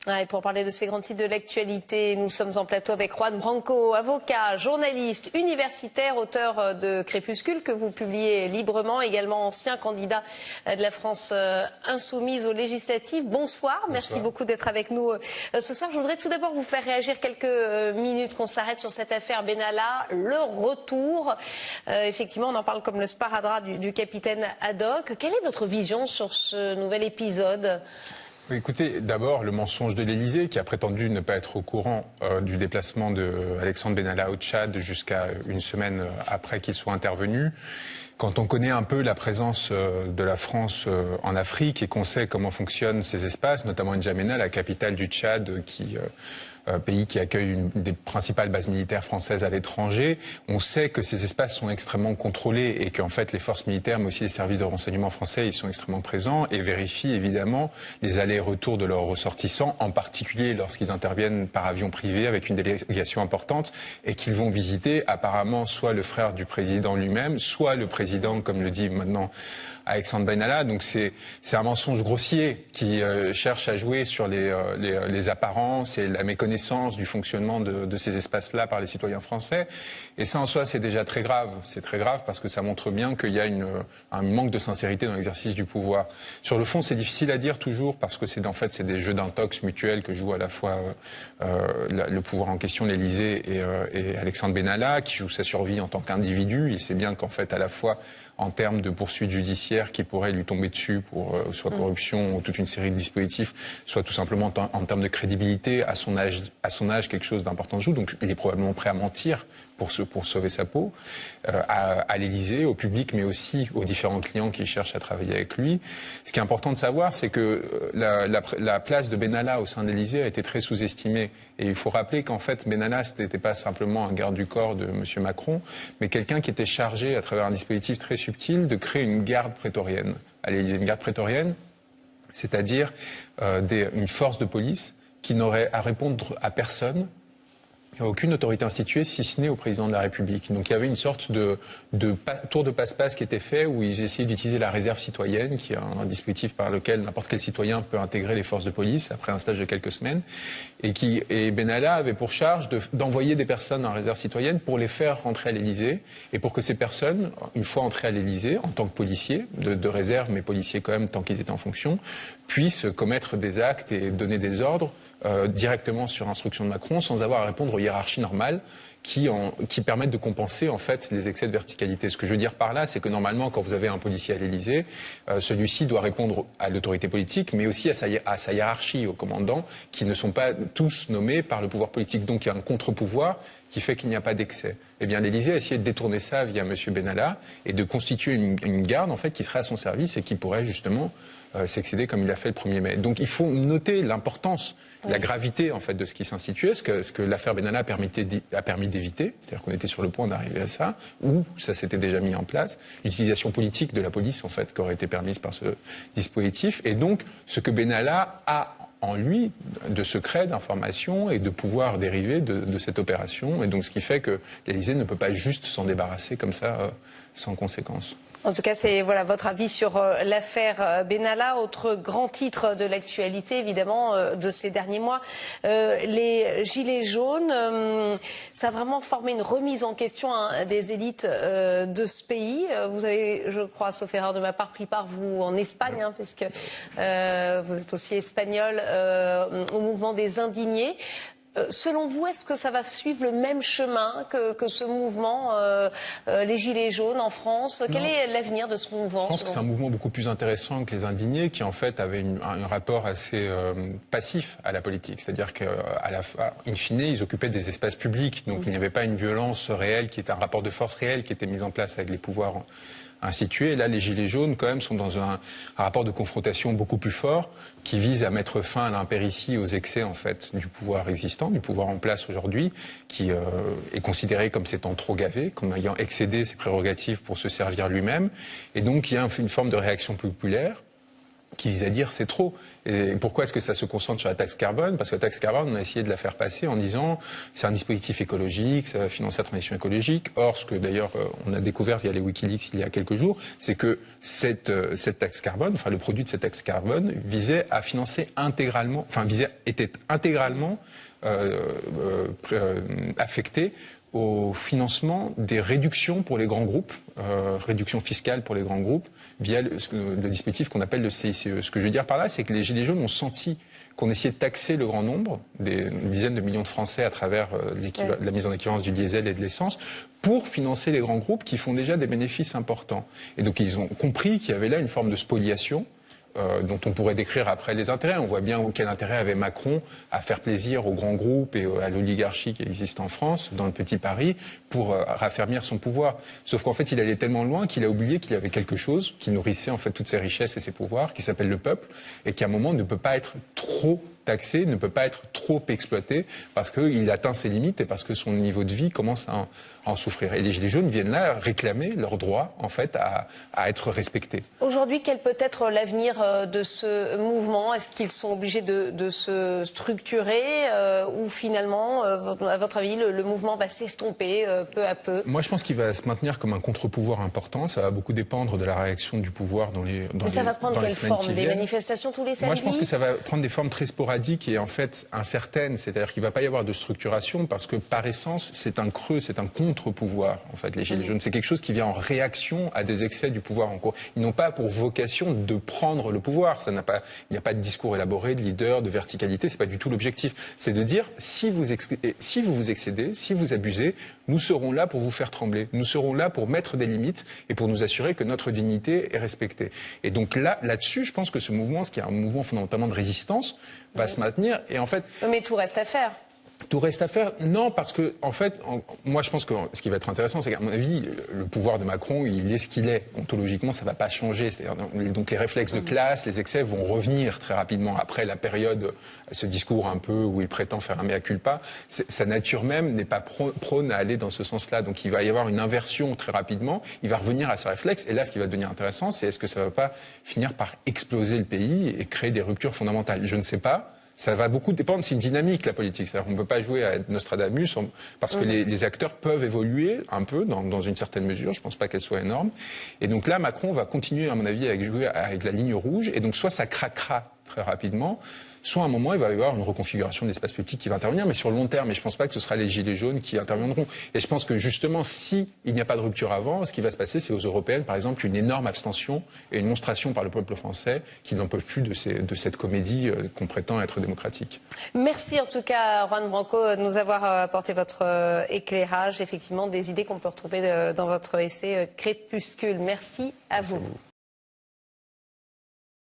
Et pour parler de ces grands titres de l'actualité, nous sommes en plateau avec Juan Branco, avocat, journaliste, universitaire, auteur de Crépuscule que vous publiez librement, également ancien candidat de la France insoumise aux législatives. Bonsoir, merci beaucoup d'être avec nous ce soir. Je voudrais tout d'abord vous faire réagir quelques minutes, qu'on s'arrête sur cette affaire Benalla, le retour. Effectivement, on en parle comme le sparadrap du capitaine Haddock. Quelle est votre vision sur ce nouvel épisode ? Écoutez, d'abord, le mensonge de l'Élysée, qui a prétendu ne pas être au courant du déplacement d'Alexandre Benalla au Tchad jusqu'à une semaine après qu'il soit intervenu. Quand on connaît un peu la présence de la France en Afrique et qu'on sait comment fonctionnent ces espaces, notamment N'Djamena, la capitale du Tchad, pays qui accueille une des principales bases militaires françaises à l'étranger, on sait que ces espaces sont extrêmement contrôlés et qu'en fait les forces militaires, mais aussi les services de renseignement français, ils sont extrêmement présents et vérifient évidemment les allers-retours de leurs ressortissants, en particulier lorsqu'ils interviennent par avion privé avec une délégation importante et qu'ils vont visiter apparemment soit le frère du président lui-même, soit le président, comme le dit maintenant Alexandre Benalla. Donc c'est un mensonge grossier qui cherche à jouer sur les apparences et la méconnaissance du fonctionnement de ces espaces-là par les citoyens français. Et ça, en soi, c'est déjà très grave. C'est très grave parce que ça montre bien qu'il y a un manque de sincérité dans l'exercice du pouvoir. Sur le fond, c'est difficile à dire toujours parce que c'est des jeux d'intox mutuels que joue à la fois le pouvoir en question, l'Élysée et Alexandre Benalla, qui joue sa survie en tant qu'individu. Il sait bien qu'en fait, à la fois en termes de poursuites judiciaires qui pourraient lui tomber dessus pour soit corruption ou toute une série de dispositifs, soit tout simplement en termes de crédibilité, à son âge quelque chose d'important joue. Donc il est probablement prêt à mentir pour sauver sa peau, à l'Élysée, au public, mais aussi aux différents clients qui cherchent à travailler avec lui. Ce qui est important de savoir, c'est que la place de Benalla au sein de l'Élysée a été très sous-estimée. Et il faut rappeler qu'en fait, Benalla, ce n'était pas simplement un garde du corps de M. Macron, mais quelqu'un qui était chargé, à travers un dispositif très subtil, de créer une garde prétorienne à l'Élysée. Une garde prétorienne, c'est-à-dire une force de police qui n'aurait à répondre à personne, à aucune autorité instituée, si ce n'est au président de la République. Donc il y avait une sorte de tour de passe-passe qui était fait, où ils essayaient d'utiliser la réserve citoyenne, qui est un dispositif par lequel n'importe quel citoyen peut intégrer les forces de police après un stage de quelques semaines. Et Benalla avait pour charge d'envoyer des personnes en réserve citoyenne pour les faire rentrer à l'Élysée, et pour que ces personnes, une fois entrées à l'Élysée, en tant que policiers, de réserve, mais policiers quand même tant qu'ils étaient en fonction, puissent commettre des actes et donner des ordres directement sur instruction de Macron, sans avoir à répondre aux hiérarchies normales qui permettent de compenser en fait les excès de verticalité. Ce que je veux dire par là, c'est que normalement, quand vous avez un policier à l'Élysée, celui-ci doit répondre à l'autorité politique, mais aussi à sa hiérarchie, aux commandants, qui ne sont pas tous nommés par le pouvoir politique. Donc il y a un contre-pouvoir qui fait qu'il n'y a pas d'excès. Eh bien, l'Élysée a essayé de détourner ça via M. Benalla et de constituer une garde en fait qui serait à son service et qui pourrait justement s'excéder comme il a fait le 1er mai. Donc il faut noter l'importance, la gravité en fait de ce qui s'instituait, ce que l'affaire Benalla a permis d'éviter, c'est-à-dire qu'on était sur le point d'arriver à ça, ou ça s'était déjà mis en place, l'utilisation politique de la police en fait qui aurait été permise par ce dispositif, et donc ce que Benalla a en lui de secrets, d'informations et de pouvoir dérivés de cette opération, et donc ce qui fait que l'Élysée ne peut pas juste s'en débarrasser comme ça sans conséquence. En tout cas, c'est votre avis sur l'affaire Benalla. Autre grand titre de l'actualité, évidemment, de ces derniers mois, les Gilets jaunes. Ça a vraiment formé une remise en question des élites de ce pays. Vous avez, je crois, sauf erreur de ma part, pris part, vous, en Espagne, puisque vous êtes aussi espagnol, au mouvement des indignés. Selon vous, est-ce que ça va suivre le même chemin que ce mouvement, les Gilets jaunes en France? Quel est l'avenir de ce mouvement? Je pense que c'est un mouvement beaucoup plus intéressant que les indignés, qui en fait avaient un rapport assez passif à la politique. C'est-à-dire qu'in fine, ils occupaient des espaces publics, donc il n'y avait pas une violence réelle, qui était un rapport de force réel qui était mis en place avec les pouvoirs institués. Et là, les Gilets jaunes, quand même, sont dans un rapport de confrontation beaucoup plus fort, qui vise à mettre fin à l'impéritie, aux excès, en fait, du pouvoir existant, du pouvoir en place aujourd'hui, qui est considéré comme s'étant trop gavé, comme ayant excédé ses prérogatives pour se servir lui-même. Et donc, il y a une forme de réaction populaire qui vise à dire c'est trop. Et pourquoi est-ce que ça se concentre sur la taxe carbone? Parce que la taxe carbone, on a essayé de la faire passer en disant c'est un dispositif écologique, ça va financer la transition écologique. Or, ce que d'ailleurs on a découvert via les Wikileaks il y a quelques jours, c'est que cette taxe carbone, enfin le produit de cette taxe carbone, visait à financer intégralement, était intégralement affecté au financement des réductions pour les grands groupes, réductions fiscales pour les grands groupes, via le dispositif qu'on appelle le CICE. Ce que je veux dire par là, c'est que les Gilets jaunes ont senti qu'on essayait de taxer le grand nombre, des dizaines de millions de Français à travers la mise en équivalence du diesel et de l'essence, pour financer les grands groupes qui font déjà des bénéfices importants. Et donc ils ont compris qu'il y avait là une forme de spoliation, dont on pourrait décrire après les intérêts. On voit bien quel intérêt avait Macron à faire plaisir aux grands groupes et à l'oligarchie qui existe en France, dans le petit Paris, pour raffermir son pouvoir. Sauf qu'en fait, il allait tellement loin qu'il a oublié qu'il y avait quelque chose qui nourrissait en fait toutes ses richesses et ses pouvoirs, qui s'appelle le peuple, et qui à un moment ne peut pas être trop taxé, ne peut pas être trop exploité, parce qu'il atteint ses limites et parce que son niveau de vie commence à en souffrir. Et les Gilets jaunes viennent là réclamer leur droit, en fait, à être respectés. Aujourd'hui, quel peut être l'avenir de ce mouvement? Est-ce qu'ils sont obligés de se structurer ou finalement, à votre avis, le mouvement va s'estomper peu à peu? Moi, je pense qu'il va se maintenir comme un contre-pouvoir important. Ça va beaucoup dépendre de la réaction du pouvoir dans les Mais ça va prendre quelle forme? Des manifestations tous les samedis? Moi, je pense que ça va prendre des formes très sporadiques et en fait incertaines. C'est-à-dire qu'il ne va pas y avoir de structuration parce que par essence, c'est un creux, c'est un contre-pouvoir. En fait, les Gilets jaunes, c'est quelque chose qui vient en réaction à des excès du pouvoir en cours. Ils n'ont pas pour vocation de prendre le pouvoir. Il n'y a pas de discours élaboré, de leader, de verticalité. C'est pas du tout l'objectif. C'est de dire si vous vous excédez, si vous abusez, nous serons là pour vous faire trembler. Nous serons là pour mettre des limites et pour nous assurer que notre dignité est respectée. Et donc là-dessus, je pense que ce mouvement, ce qui est un mouvement fondamentalement de résistance, va se maintenir. Et en fait, mais tout reste à faire. Tout reste à faire. Non, parce que, en fait, moi, je pense que ce qui va être intéressant, c'est qu'à mon avis, le pouvoir de Macron, il est ce qu'il est. Ontologiquement, ça ne va pas changer. C'est-à-dire, donc, les réflexes de classe, les excès vont revenir très rapidement. Après la période, ce discours un peu où il prétend faire un mea culpa, sa nature même n'est pas prône à aller dans ce sens-là. Donc, il va y avoir une inversion très rapidement. Il va revenir à ses réflexes. Et là, ce qui va devenir intéressant, c'est est-ce que ça ne va pas finir par exploser le pays et créer des ruptures fondamentales? Je ne sais pas. Ça va beaucoup dépendre, c'est une dynamique la politique. C'est-à-dire qu'on ne peut pas jouer à Nostradamus parce que les acteurs peuvent évoluer un peu dans une certaine mesure. Je ne pense pas qu'elle soit énorme. Et donc là, Macron va continuer, à mon avis, à jouer avec la ligne rouge. Et donc soit ça craquera très rapidement, soit à un moment, il va y avoir une reconfiguration de l'espace politique qui va intervenir, mais sur le long terme. Et je ne pense pas que ce sera les Gilets jaunes qui interviendront. Et je pense que justement, s'il n'y a pas de rupture avant, ce qui va se passer, c'est aux Européennes, par exemple, une énorme abstention et une monstration par le peuple français qui n'en peuvent plus de cette comédie qu'on prétend être démocratique. Merci en tout cas, Juan Branco, de nous avoir apporté votre éclairage, effectivement, des idées qu'on peut retrouver dans votre essai Crépuscule. Merci à vous.